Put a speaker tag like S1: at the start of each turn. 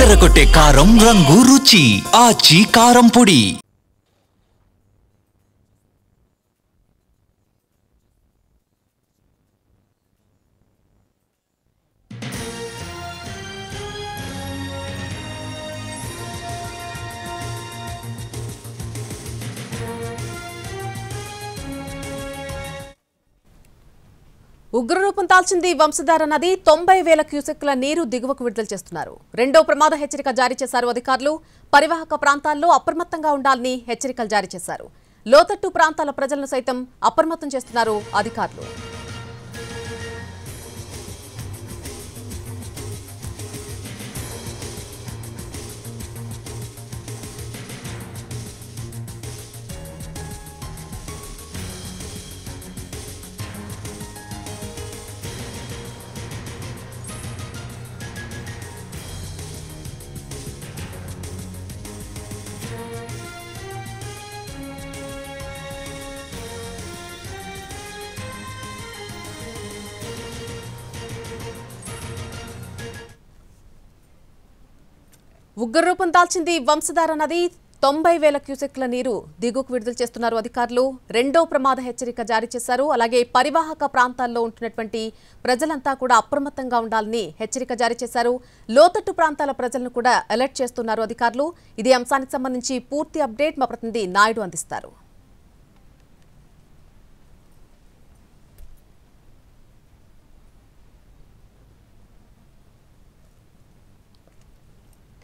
S1: అదరగొట్టే కారం రంగు రుచి ఆచి కారం పొడి.
S2: ఉగ్రరూపం దాల్చింది వంశధార నది. 90,000 క్యూసెక్కుల నీరు దిగువకు విడుదల చేస్తున్నారు. రెండో ప్రమాద హెచ్చరిక జారీ చేశారు అధికారులు. పరివాహక ప్రాంతాల్లో అప్రమత్తంగా ఉండాలని హెచ్చరికలు జారీ చేశారు. లోతట్టు ప్రాంతాల ప్రజలను సైతం అప్రమత్తం చేస్తున్నారు అధికారులు. ఉగ్రరూపం దాల్చింది వంశధార నది. 90,000 క్యూసెక్ల నీరు దిగువకు విడుదల చేస్తున్నారు అధికారులు. రెండో ప్రమాద హెచ్చరిక జారీ చేశారు. అలాగే పరివాహక ప్రాంతాల్లో ఉంటున్నటువంటి ప్రజలంతా కూడా అప్రమత్తంగా ఉండాలని హెచ్చరిక జారీ చేశారు. లోతట్టు ప్రాంతాల ప్రజలను కూడా అలర్ట్ చేస్తున్నారు అధికారులు. ఇదే అంశానికి సంబంధించి పూర్తి అప్డేట్ మా ప్రతినిధి నాయుడు అందిస్తారు.